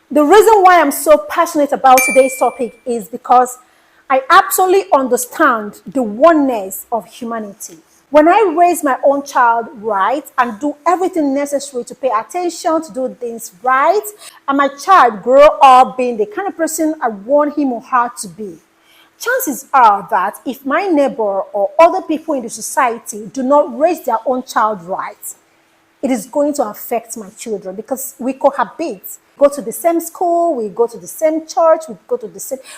The reason why I'm so passionate about today's topic is because I absolutely understand the oneness of humanity. When I raise my own child right and do everything necessary to pay attention, to do things right, and my child grow up being the kind of person I want him or her to be, chances are that if my neighbor or other people in the society do not raise their own child right, it is going to affect my children because we cohabit. Go to the same school, we go to the same church,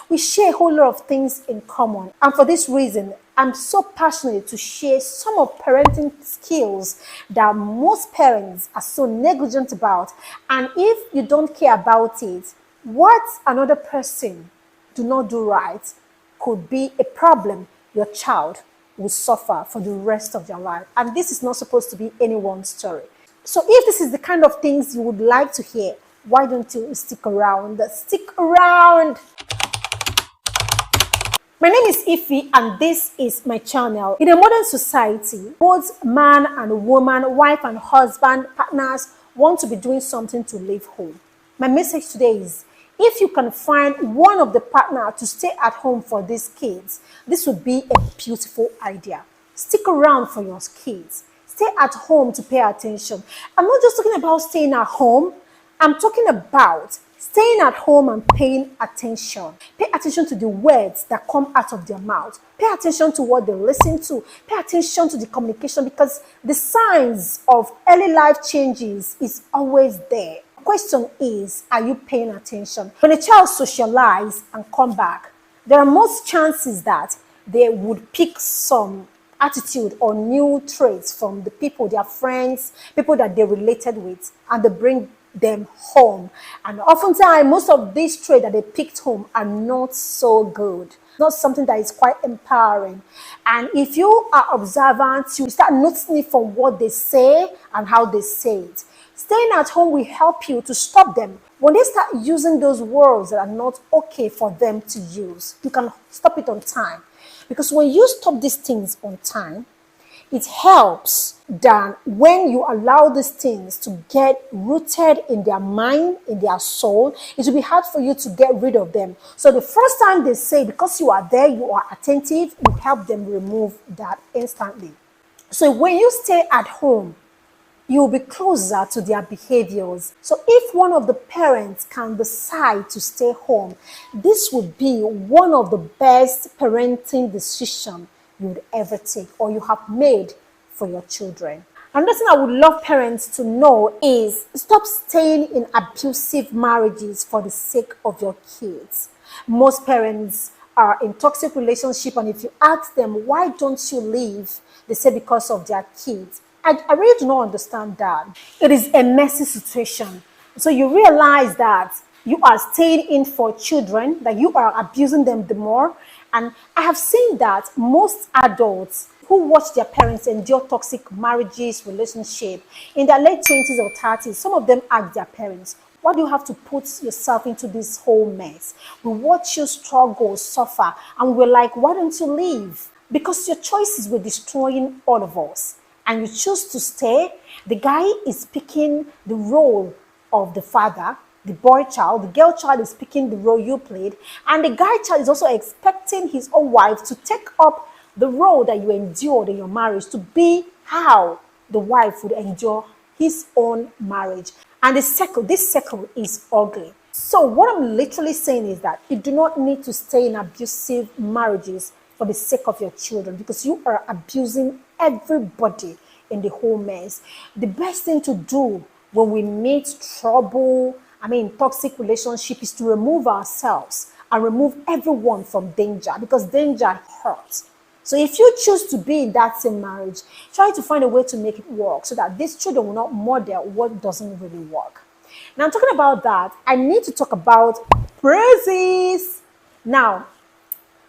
we share a whole lot of things in common. And for this reason, I'm so passionate to share some of parenting skills that most parents are so negligent about. And if you don't care about it, what another person do not do right could be a problem your child will suffer for the rest of their life. And this is not supposed to be anyone's story. So if this is the kind of things you would like to hear, why don't you stick around? Stick around. My name is Ify and this is my channel. In a modern society, both man and woman, wife and husband, partners want to be doing something to leave home. My message today is, if you can find one of the partner to stay at home for these kids, this would be a beautiful idea. Stick around for your kids. Stay at home to pay attention. I'm not just talking about staying at home. I'm talking about staying at home and paying attention. Pay attention to the words that come out of their mouth. Pay attention to what they listen to. Pay attention to the communication because the signs of early life changes is always there. The question is, are you paying attention? When a child socializes and come back, there are most chances that they would pick some attitude or new traits from the people, their friends, people that they related with, and they bring them home. And oftentimes, most of these traits that they picked home are not so good, not something that is quite empowering. And if you are observant, you start noticing it from what they say and how they say it. Staying at home will help you to stop them. When they start using those words that are not okay for them to use, you can stop it on time. Because when you stop these things on time, it helps than when you allow these things to get rooted in their mind, in their soul. It will be hard for you to get rid of them. So the first time they say, because you are there, you are attentive, you help them remove that instantly. So when you stay at home, you'll be closer to their behaviors. So if one of the parents can decide to stay home, this would be one of the best parenting decisions you would ever take or you have made for your children. Another thing I would love parents to know is stop staying in abusive marriages for the sake of your kids. Most parents are in toxic relationships, and if you ask them, why don't you leave? They say because of their kids. I really do not understand that. It is a messy situation. So you realize that you are staying in for children, that you are abusing them the more. And I have seen that most adults who watch their parents endure toxic marriages, relationship, in their late 20s or 30s, some of them ask their parents, why do you have to put yourself into this whole mess? We watch you struggle, suffer, and we're like, why don't you leave? Because your choices were destroying all of us. And you choose to stay. The guy is picking the role of the father, the boy child. The girl child is picking the role you played. And the guy child is also expecting his own wife to take up the role that you endured in your marriage, to be how the wife would endure his own marriage. And this circle is ugly. So what I'm literally saying is that you do not need to stay in abusive marriages for the sake of your children, because you are abusing everybody in the whole mess. The best thing to do when we meet trouble, toxic relationship, is to remove ourselves and remove everyone from danger, because danger hurts. So if you choose to be in that same marriage, try to find a way to make it work so that these children will not model what doesn't really work. Now, I'm talking about that, I need to talk about praises. Now,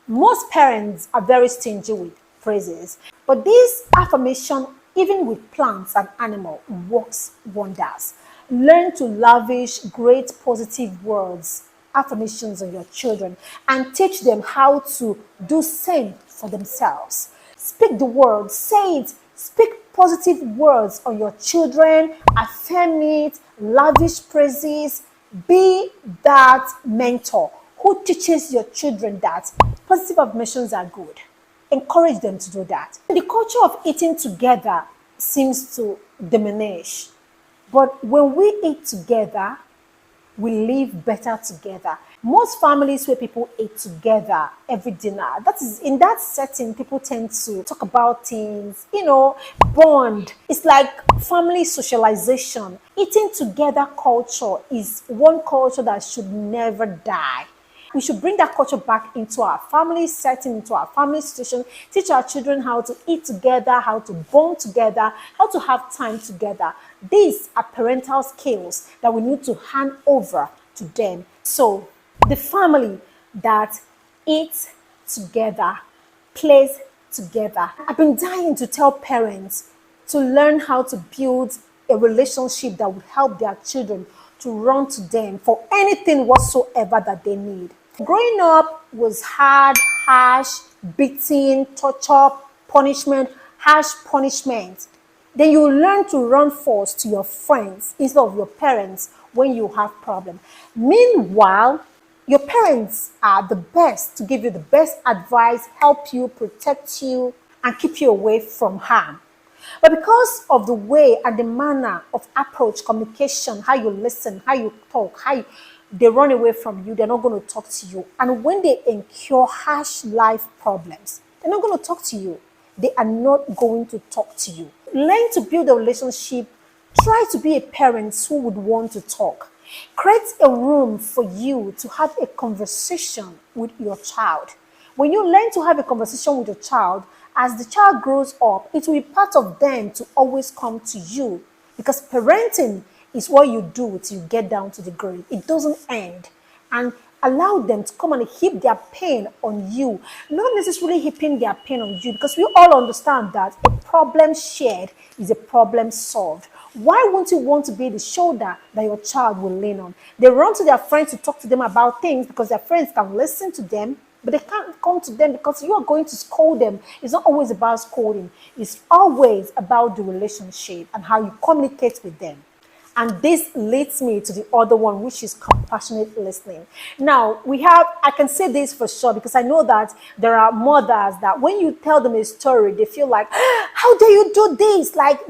most parents are very stingy with praises, but this affirmation, even with plants and animals, works wonders. Learn to lavish great positive words, affirmations on your children, and teach them how to do same for themselves. Speak the word, say it, speak positive words on your children, affirm it, lavish praises, Be that mentor who teaches your children that positive affirmations are good. Encourage them to do that. The culture of eating together seems to diminish. But when we eat together, we live better together. Most families where people eat together every dinner, that is in that setting, people tend to talk about things, bond. It's like family socialization. Eating together culture is one culture that should never die. We should bring that culture back into our family setting, into our family situation, teach our children how to eat together, how to bond together, how to have time together. These are parental skills that we need to hand over to them. So, the family that eats together, plays together. I've been dying to tell parents to learn how to build a relationship that will help their children to run to them for anything whatsoever that they need. Growing up was hard, harsh, beating, torture, punishment, harsh punishment. Then you learn to run first to your friends instead of your parents when you have problems. Meanwhile, your parents are the best to give you the best advice, help you, protect you, and keep you away from harm. But because of the way and the manner of approach, communication, how you listen, how you talk, they run away from you, they're not going to talk to you. And when they incur harsh life problems, they're not going to talk to you. They are not going to talk to you. Learn to build a relationship. Try to be a parent who would want to talk. Create a room for you to have a conversation with your child. When you learn to have a conversation with your child, as the child grows up, it will be part of them to always come to you, because parenting is what you do till you get down to the grave. It doesn't end. And allow them to come and heap their pain on you, not necessarily heaping their pain on you, because we all understand that a problem shared is a problem solved. Why won't you want to be the shoulder that your child will lean on? They run to their friends to talk to them about things because their friends can listen to them, but they can't come to them because you are going to scold them. It's not always about scolding. It's always about the relationship and how you communicate with them. And this leads me to the other one, which is compassionate listening. Now, I can say this for sure because I know that there are mothers that when you tell them a story, they feel like, how dare you do this? Like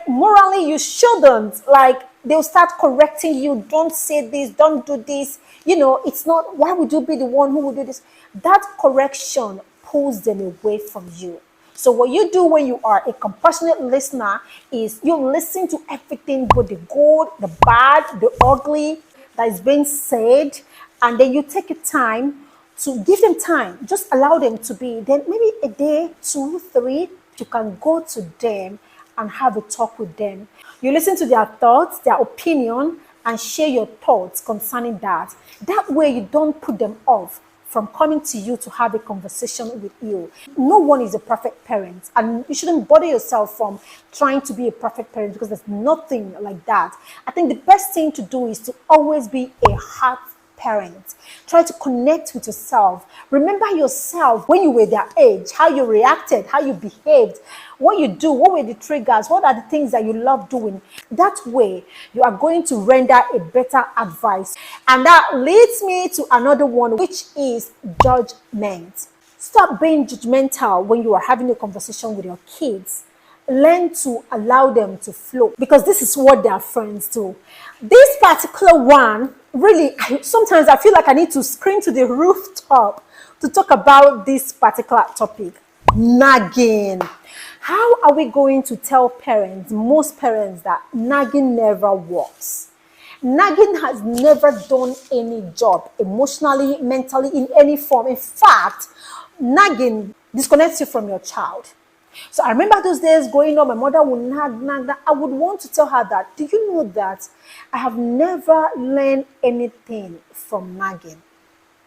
morally, you shouldn't. Like, they'll start correcting you. Don't say this, don't do this. It's not, why would you be the one who would do this? That correction pulls them away from you. So what you do when you are a compassionate listener is you listen to everything, but the good, the bad, the ugly that is being said, and then you take a time to give them time. Just allow them to be. Then maybe a day, 2, 3, you can go to them and have a talk with them. You listen to their thoughts, their opinion, and share your thoughts concerning that. That way you don't put them off from coming to you to have a conversation with you. No one is a perfect parent, and you shouldn't bother yourself from trying to be a perfect parent because there's nothing like that. I think the best thing to do is to always be a heart parent. Try to connect with yourself. Remember yourself when you were their age, how you reacted, how you behaved, what you do, what were the triggers, what are the things that you love doing. That way, you are going to render a better advice. And that leads me to another one, which is judgment. Stop being judgmental when you are having a conversation with your kids. Learn to allow them to flow, because this is what their friends do. This particular one, really, sometimes I feel like I need to scream to the rooftop to talk about this particular topic. Nagging. How are we going to tell parents, most parents, that nagging never works? Nagging has never done any job emotionally, mentally, in any form. In fact, nagging disconnects you from your child. So I remember those days growing up, my mother would nag. I would want to tell her that, do you know that I have never learned anything from nagging?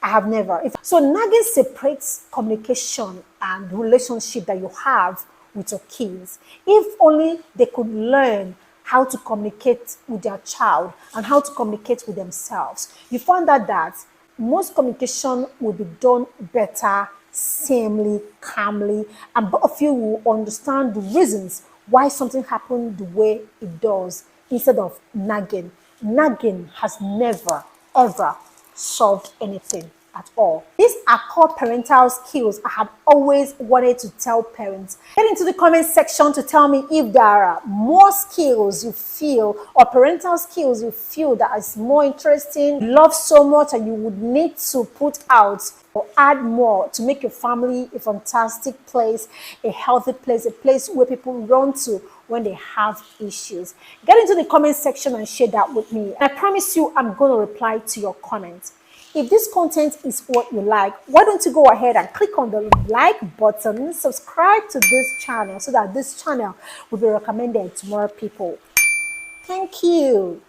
I have never. So nagging separates communication and relationship that you have with your kids. If only they could learn how to communicate with their child and how to communicate with themselves, you find out that most communication will be done better, samely, calmly, and both of you will understand the reasons why something happened the way it does instead of nagging. nagging has never, ever solved anything at all. These are called parental skills I had always wanted to tell parents. Get into the comment section to tell me if there are more skills you feel or parental skills you feel that is more interesting, you love so much, and you would need to put out or add more to make your family a fantastic place, a healthy place, a place where people run to when they have issues. Get into the comment section and share that with me. I promise you I'm going to reply to your comments. If this content is what you like, why don't you go ahead and click on the like button, subscribe to this channel so that this channel will be recommended to more people. Thank you.